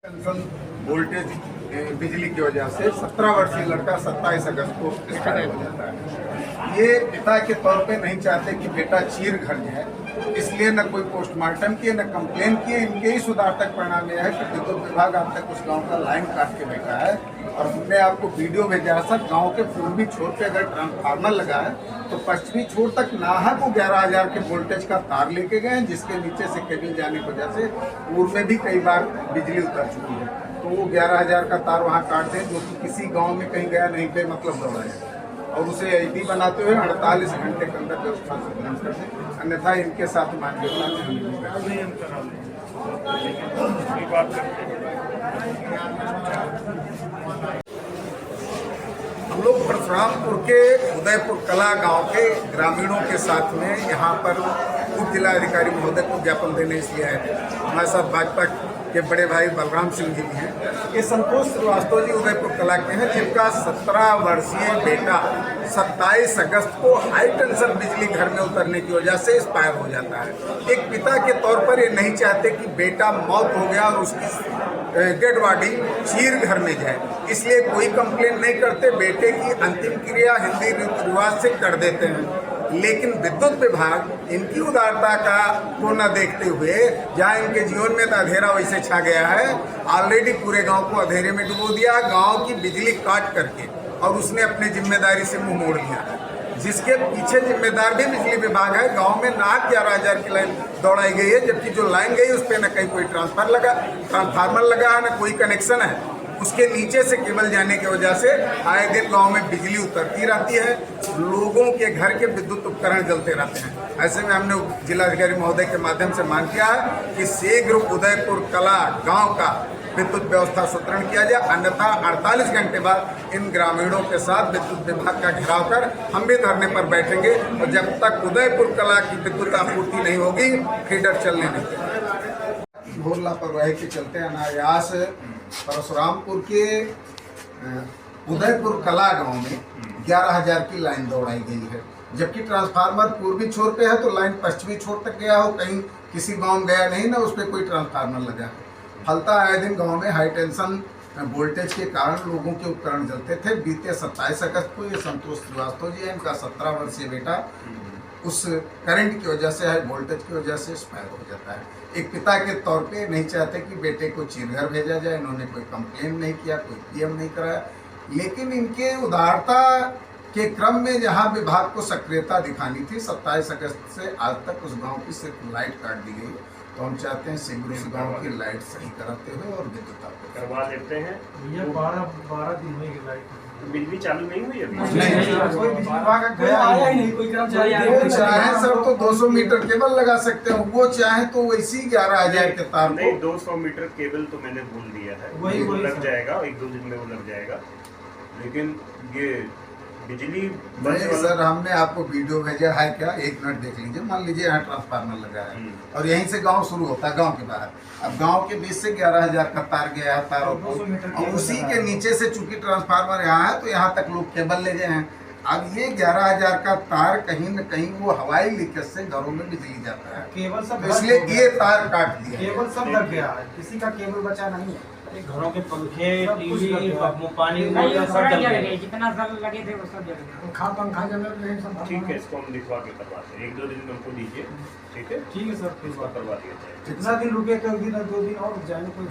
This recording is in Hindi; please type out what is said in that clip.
टेंशन वोल्टेज बिजली की वजह से 17 वर्षीय लड़का 27 अगस्त को एक्सपायर हो जाता है। ये पिता के तौर पे नहीं चाहते कि बेटा चीर घर जाए, इसलिए न कोई पोस्टमार्टम किए न कंप्लेन किए। इनके ही सुधार तक परिणाम यह है कि विद्युत विभाग अब तक उस गांव का लाइन काट के बैठा है। और हमने आपको वीडियो भेजा है। सर, गांव के पूर्वी छोर पे अगर ट्रांसफार्मर लगा है तो पश्चिमी छोर तक नाहक वो 11,000 के वोल्टेज का तार लेके गए हैं, जिसके नीचे से केबल जाने की वजह से पूर्व में भी कई बार बिजली उतर चुकी है। तो वो 11,000 का तार वहाँ काट दें, जो कि किसी गांव में कहीं गया नहीं पे मतलब दौड़ा है, और उसे एडी बनाते हुए 48 घंटे के अंदर व्यवस्था से बंद कर दें, अन्यथा इनके साथ मान्यता हम लोग परशुरामपुर के उदयपुर कला गांव के ग्रामीणों के साथ में यहाँ पर उप जिलाधिकारी महोदय को ज्ञापन देने इसलिए आए थे। हमारे साथ भाजपा के बड़े भाई बलराम सिंह जी भी हैं। ये संतोष श्रीवास्तव जी उदयपुर कला के हैं, जिनका 17 वर्षीय बेटा 27 अगस्त को हाई टेंशन बिजली घर में उतरने की वजह से एक्सपायर हो जाता है। एक पिता के तौर पर ये नहीं चाहते कि बेटा मौत हो गया और उसकी डेड बॉडी चीर घर में जाए, इसलिए कोई कंप्लेन नहीं करते। बेटे की अंतिम क्रिया हिंदी रीति रिवाज से कर देते हैं। लेकिन विद्युत विभाग इनकी उदारता को न देखते हुए, जहाँ इनके जीवन में तो अंधेरा वैसे छा गया है, ऑलरेडी पूरे गांव को अंधेरे में डुबो दिया, गांव की बिजली काट करके, और उसने अपनी जिम्मेदारी से मुंह मोड़ लिया। जिसके पीछे जिम्मेदार भी बिजली विभाग है। गांव में नाक 11,000 की लाइन दौड़ाई गई है, जबकि जो लाइन गई उस पर न कहीं कोई ट्रांसफार्मर लगा है, न कोई कनेक्शन है। उसके नीचे से केबल जाने की वजह से आए दिन गांव में बिजली उतरती रहती है, लोगों के घर के विद्युत उपकरण जलते रहते हैं। ऐसे में हमने जिलाधिकारी महोदय के माध्यम से मांग किया है कि शीघ्र उदयपुर कला गांव का विद्युत व्यवस्था सुदृढ़ किया जाए, अन्यथा 48 घंटे बाद इन ग्रामीणों के साथ विद्युत विभाग का घेराव कर हम भी धरने पर बैठेंगे, और जब तक उदयपुर कला की विद्युत आपूर्ति नहीं होगी फीडर चलने नहीं देंगे। घोर लापरवाही के चलते अनायास परशुरामपुर के उदयपुर कला गांव में 11,000 की लाइन दौड़ाई गई है, जबकि ट्रांसफार्मर पूर्वी छोर पे है तो लाइन पश्चिमी छोर तक गया हो, कहीं किसी गांव में गया नहीं ना उस पर कोई ट्रांसफार्मर लगा। फलता आए दिन गांव में हाई टेंशन वोल्टेज के कारण लोगों के उपकरण जलते थे। बीते 27 अगस्त को ये संतोष श्रीवास्तव जी है, इनका 17 वर्षीय बेटा उस करंट की वजह से, हाई वोल्टेज की वजह से एक्सपायर हो जाता है। एक पिता के तौर पे नहीं चाहते कि बेटे को चीरघर भेजा जाए। इन्होंने कोई कंप्लेन नहीं किया, कोई पीएम नहीं कराया, लेकिन इनके उदारता के क्रम में जहां विभाग को सक्रियता दिखानी थी, 27 अगस्त से आज तक उस गांव की सिर्फ लाइट काट दी गई। तो हम चाहते हैं शीघ्र उस गांव की लाइट सही कराते हुए और विद्युत करवा देते हैं। ये 12 दिन हुए की लाइट तो बिजली चालू नहीं हुई अभी? कोई बिजली विभाग का आया ही नहीं, कोई कर्मचारी वो चाहे सर तो 200 मीटर केबल लगा सकते हैं, वो चाहे तो वैसी 11,000 के तार नहीं, 200 मीटर केबल तो मैंने बोल दिया है, वही लग जाएगा, 1-2 दिन में वो लग जाएगा। लेकिन ये बिजली नहीं सर, हमने आपको वीडियो भेजा है, क्या 1 मिनट देख लीजिए। मान लीजिए यहाँ ट्रांसफार्मर लगा है और यहीं से गांव शुरू होता है, गांव के बाहर। अब गांव के बीच से 11,000 का तार गया है, तार और उसी के नीचे से चूंकि ट्रांसफार्मर यहाँ है तो यहाँ तक लोग केबल ले गए हैं। अब ये 11,000 का तार कहीं न कहीं वो हवाई लीकेज से घरों में बिजली जाता है, केबल सब, तो इसलिए ये तार काट दिया। केबल सब लग गया है, किसी का केबल बचा नहीं है। घरों के पंखे, टीवी, पानी, जितना सब लगे थे वो सब जल गए। पंखा जल गया। ठीक है, इसको हम दिखवा के करवाते हैं। 1-2 दिन में हमको दीजिए, ठीक है? ठीक है सर, करवा दिया जाए। जितना दिन रुके तो 1 दिन और 2 दिन और जाने कोई